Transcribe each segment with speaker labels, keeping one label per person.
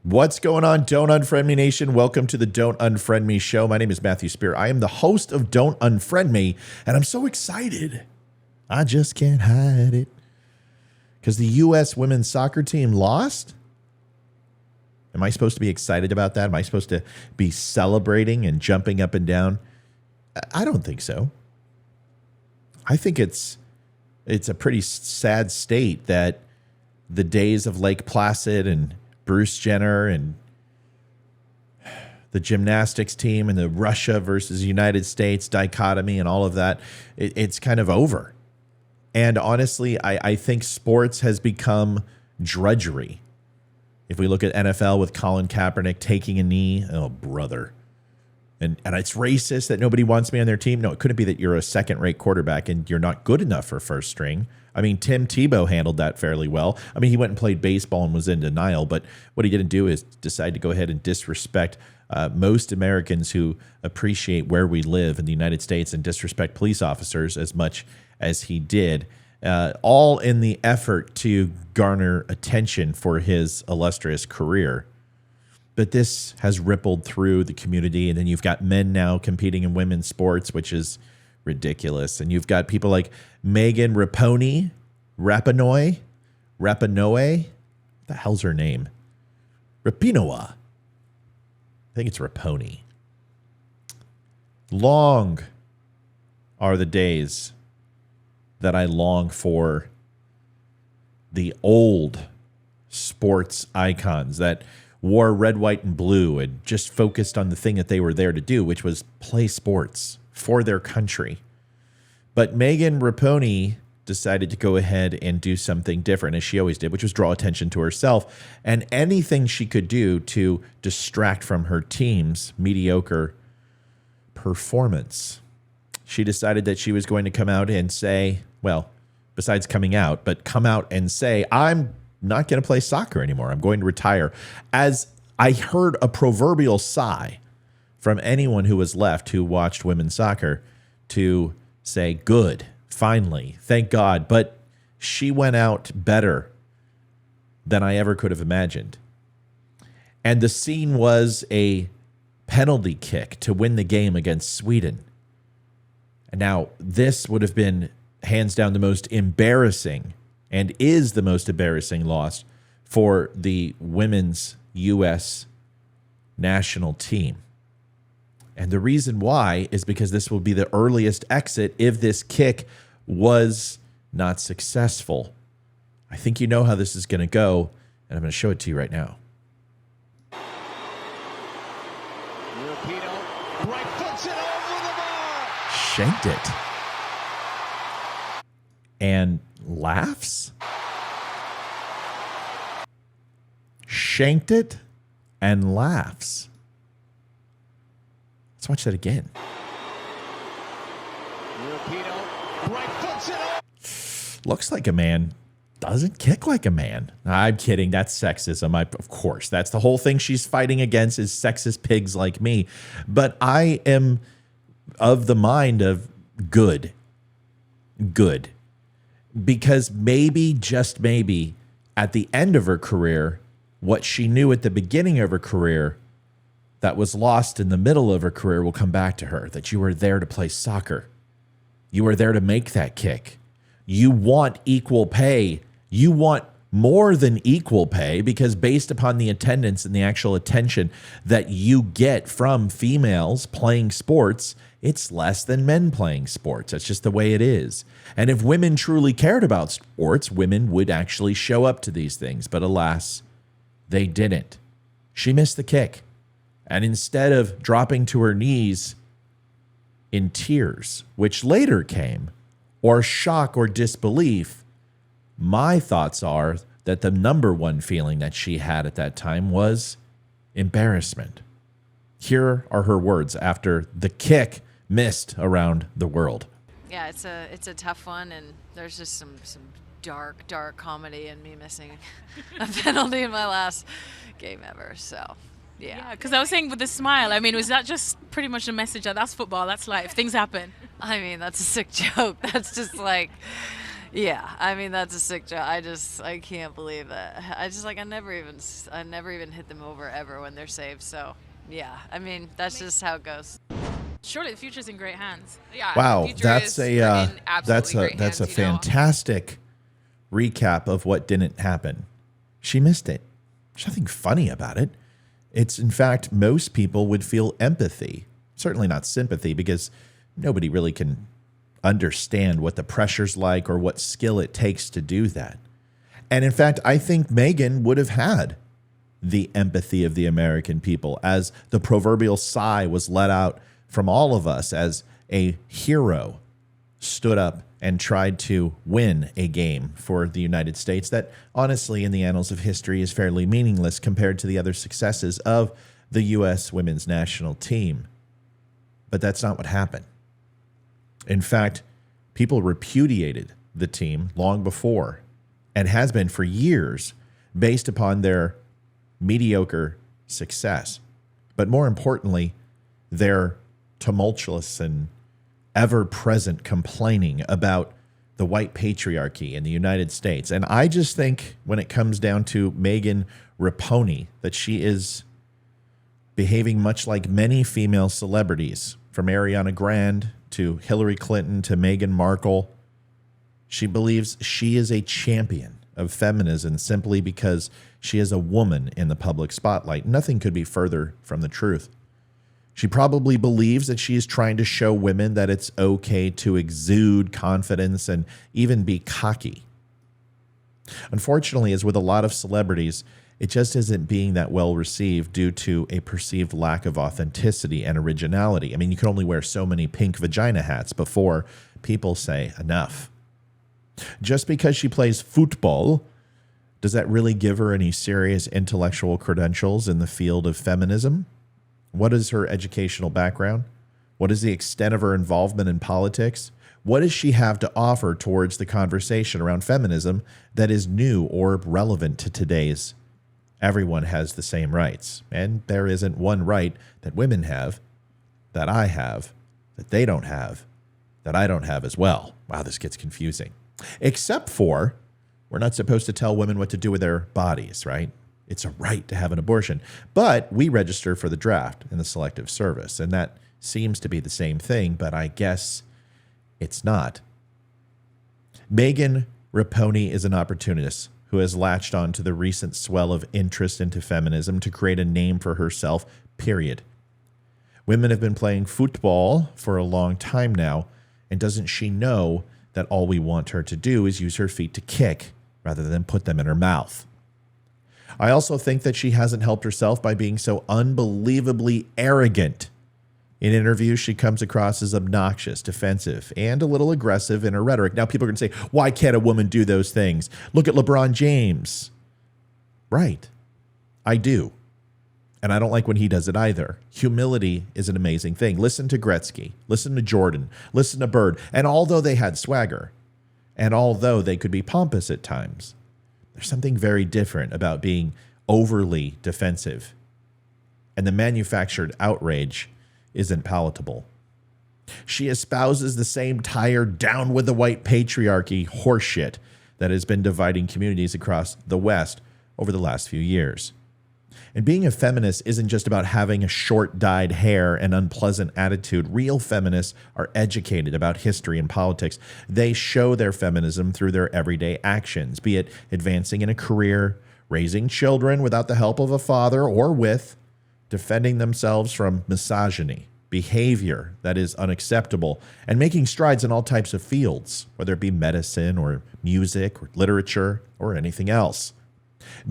Speaker 1: What's going on, Don't Unfriend Me Nation? Welcome to the Don't Unfriend Me show. My name is Matthew Spear. I am the host of Don't Unfriend Me, and I'm so excited. I just can't hide it. Because the U.S. women's soccer team lost? Am I supposed to be excited about that? Am I supposed to be celebrating and jumping up and down? I don't think so. I think it's a pretty sad state that the days of Lake Placid and Bruce Jenner and the gymnastics team and the Russia versus United States dichotomy and all of that, it's kind of over. And honestly, I think sports has become drudgery. If we look at NFL with Colin Kaepernick taking a knee, oh, brother. And it's racist that nobody wants me on their team. No, it couldn't be that you're a second-rate quarterback and you're not good enough for first string. I mean, Tim Tebow handled that fairly well. I mean, he went and played baseball and was in denial, but what he didn't do is decide to go ahead and disrespect most Americans who appreciate where we live in the United States and disrespect police officers as much as he did, all in the effort to garner attention for his illustrious career. But this has rippled through the community, and then you've got men now competing in women's sports, which is ridiculous. And you've got people like Megan Rapinoe. What the hell's her name? Rapinoe. I think it's Rapinoe. Long are the days that I long for the old sports icons that wore red, white, and blue and just focused on the thing that they were there to do, which was play sports for their country. But Megan Rapinoe decided to go ahead and do something different, as she always did, which was draw attention to herself and anything she could do to distract from her team's mediocre performance. She decided that she was going to come out and say, well, besides coming out, but come out and say, I'm not going to play soccer anymore. I'm going to retire. As I heard a proverbial sigh from anyone who was left who watched women's soccer to say, good, finally, thank God. But she went out better than I ever could have imagined. And the scene was a penalty kick to win the game against Sweden. And now this would have been hands down the most embarrassing and is the most embarrassing loss for the women's U.S. national team. And the reason why is because this will be the earliest exit if this kick was not successful. I think you know how this is going to go, and I'm going to show it to you right now.
Speaker 2: Rapinoe, right foots it over the bar.
Speaker 1: Shanked it. And laughs. Shanked it and laughs. Let's watch that again.
Speaker 2: Rapinoe, right foots it over.
Speaker 1: Looks like a man, doesn't kick like a man. I'm kidding. That's sexism. Of course, that's the whole thing she's fighting against is sexist pigs like me. But I am of the mind of good. Good. Because maybe, just maybe, at the end of her career, what she knew at the beginning of her career that was lost in the middle of her career will come back to her, that you were there to play soccer. You were there to make that kick. You want equal pay. You want more than equal pay because based upon the attendance and the actual attention that you get from females playing sports, it's less than men playing sports. That's just the way it is. And if women truly cared about sports, women would actually show up to these things. But alas, they didn't. She missed the kick. And instead of dropping to her knees in tears, which later came, or shock or disbelief, my thoughts are that the number one feeling that she had at that time was embarrassment. Here are her words after the kick missed around the world.
Speaker 3: Yeah, it's a tough one, and there's just some dark comedy in me missing a penalty in my last game ever. So, yeah.
Speaker 4: Because I was saying with the smile, I mean, was that just pretty much a message that that's football, that's life, things happen?
Speaker 3: I mean, that's a sick joke. That's just like, Yeah, I mean that's a sick job. I can't believe that. I never even hit them over ever when they're saved. So yeah, I mean that's just how it goes.
Speaker 4: Surely the future's in great hands.
Speaker 5: Yeah,
Speaker 1: Wow,
Speaker 5: future
Speaker 1: that's
Speaker 5: is
Speaker 1: a
Speaker 5: in absolutely great
Speaker 1: that's a
Speaker 5: hands, you know.
Speaker 1: fantastic recap of what didn't happen. She missed it. There's nothing funny about it. It's, in fact, most people would feel empathy. Certainly not sympathy, because nobody really can understand what the pressure's like or what skill it takes to do that. And in fact, I think Megan would have had the empathy of the American people as the proverbial sigh was let out from all of us as a hero stood up and tried to win a game for the United States that, honestly, in the annals of history is fairly meaningless compared to the other successes of the U.S. women's national team. But that's not what happened. In fact, people repudiated the team long before and has been for years based upon their mediocre success. But more importantly, their tumultuous and ever-present complaining about the white patriarchy in the United States. And I just think when it comes down to Megan Rapinoe, that she is behaving much like many female celebrities, from Ariana Grande to Hillary Clinton to Meghan Markle. She believes she is a champion of feminism simply because she is a woman in the public spotlight. Nothing could be further from the truth. She probably believes that she is trying to show women that it's okay to exude confidence and even be cocky. Unfortunately, as with a lot of celebrities, it just isn't being that well received due to a perceived lack of authenticity and originality. I mean, you can only wear so many pink vagina hats before people say enough. Just because she plays football, does that really give her any serious intellectual credentials in the field of feminism? What is her educational background? What is the extent of her involvement in politics? What does she have to offer towards the conversation around feminism that is new or relevant to today's? Everyone has the same rights, and there isn't one right that women have, that I have, that they don't have, that I don't have as well. Wow, this gets confusing. Except for, we're not supposed to tell women what to do with their bodies, right? It's a right to have an abortion. But we register for the draft in the Selective Service, and that seems to be the same thing, but I guess it's not. Megan Rapinoe is an opportunist who has latched on to the recent swell of interest into feminism to create a name for herself, period. Women have been playing football for a long time now, and doesn't she know that all we want her to do is use her feet to kick rather than put them in her mouth? I also think that she hasn't helped herself by being so unbelievably arrogant. In interviews, she comes across as obnoxious, defensive, and a little aggressive in her rhetoric. Now, people are going to say, why can't a woman do those things? Look at LeBron James. Right. I do. And I don't like when he does it either. Humility is an amazing thing. Listen to Gretzky. Listen to Jordan. Listen to Bird. And although they had swagger, and although they could be pompous at times, there's something very different about being overly defensive. And the manufactured outrage isn't palatable. She espouses the same tired down with the white patriarchy horseshit that has been dividing communities across the West over the last few years. And being a feminist isn't just about having a short dyed hair and unpleasant attitude. Real feminists are educated about history and politics. They show their feminism through their everyday actions, be it advancing in a career, raising children without the help of a father, or with defending themselves from misogyny, behavior that is unacceptable, and making strides in all types of fields, whether it be medicine or music or literature or anything else.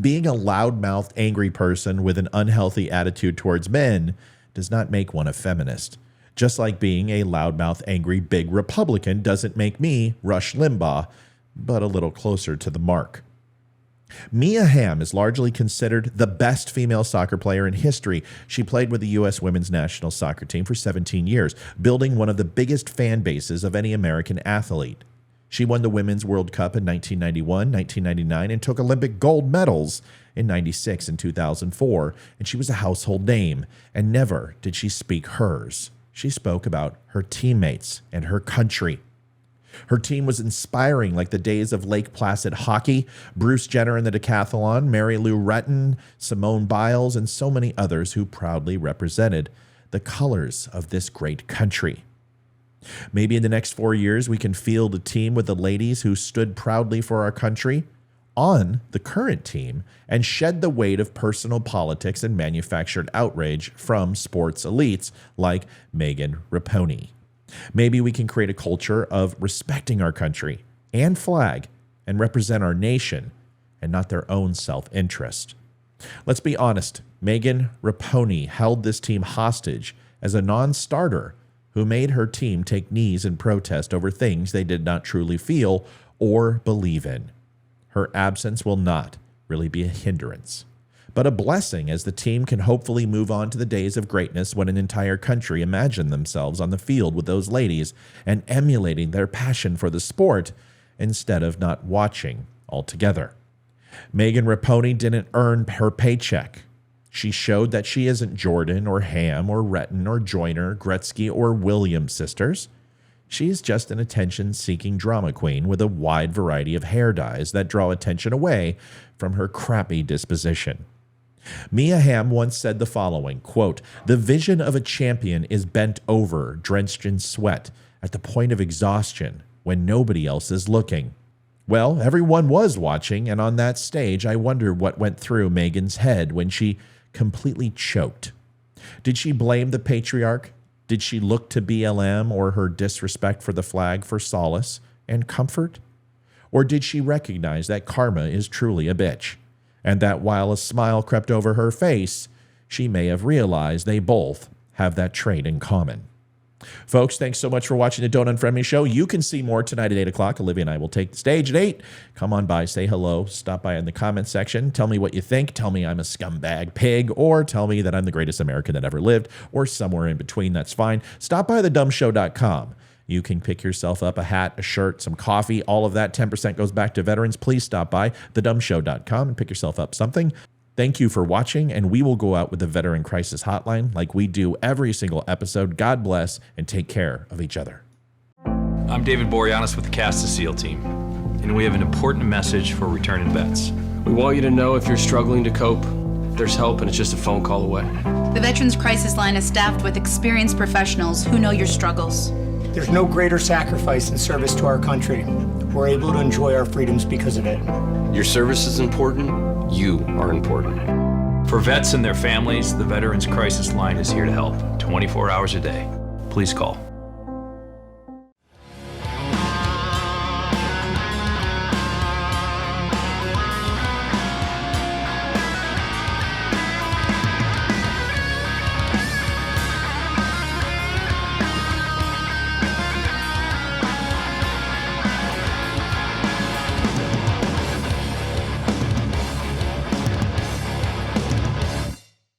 Speaker 1: Being a loudmouthed, angry person with an unhealthy attitude towards men does not make one a feminist. Just like being a loudmouthed, angry, big Republican doesn't make me Rush Limbaugh, but a little closer to the mark. Mia Hamm is largely considered the best female soccer player in history. She played with the U.S. women's national soccer team for 17 years, building one of the biggest fan bases of any American athlete. She won the Women's World Cup in 1991, 1999, and took Olympic gold medals in 96 and 2004, and she was a household name, and never did she speak hers. She spoke about her teammates and her country. Her team was inspiring, like the days of Lake Placid hockey, Bruce Jenner in the decathlon, Mary Lou Retton, Simone Biles, and so many others who proudly represented the colors of this great country. Maybe in the next 4 years, we can field a team with the ladies who stood proudly for our country on the current team and shed the weight of personal politics and manufactured outrage from sports elites like Megan Rapinoe. Maybe we can create a culture of respecting our country and flag and represent our nation and not their own self-interest. Let's be honest, Megan Rapinoe held this team hostage as a non-starter who made her team take knees in protest over things they did not truly feel or believe in. Her absence will not really be a hindrance, but a blessing, as the team can hopefully move on to the days of greatness when an entire country imagine themselves on the field with those ladies and emulating their passion for the sport instead of not watching altogether. Megan Rapinoe didn't earn her paycheck. She showed that she isn't Jordan or Ham or Retton or Joyner, Gretzky or Williams sisters. She is just an attention-seeking drama queen with a wide variety of hair dyes that draw attention away from her crappy disposition. Mia Hamm once said the following, quote, "The vision of a champion is bent over, drenched in sweat, at the point of exhaustion, when nobody else is looking." Well, everyone was watching, and on that stage, I wonder what went through Megan's head when she completely choked. Did she blame the patriarch? Did she look to BLM or her disrespect for the flag for solace and comfort? Or did she recognize that karma is truly a bitch, and that while a smile crept over her face, she may have realized they both have that trait in common? Folks, thanks so much for watching the Don't Unfriend Me show. You can see more tonight at 8 o'clock. Olivia and I will take the stage at 8. Come on by, say hello, stop by in the comments section. Tell me what you think. Tell me I'm a scumbag pig, or tell me that I'm the greatest American that ever lived, or somewhere in between. That's fine. Stop by thedumshow.com. You can pick yourself up a hat, a shirt, some coffee, all of that. 10% goes back to veterans. Please stop by thedumshow.com and pick yourself up something. Thank you for watching, and we will go out with the Veteran Crisis Hotline like we do every single episode. God bless, and take care of each other.
Speaker 5: I'm David Boreanaz with the Cast of SEAL team, and we have an important message for returning vets.
Speaker 6: We want you to know if you're struggling to cope, there's help and it's just a phone call away.
Speaker 7: The Veterans Crisis Line is staffed with experienced professionals who know your struggles.
Speaker 8: There's no greater sacrifice in service to our country. We're able to enjoy our freedoms because of it.
Speaker 6: Your service is important. You are important.
Speaker 5: For vets and their families, the Veterans Crisis Line is here to help 24 hours a day. Please call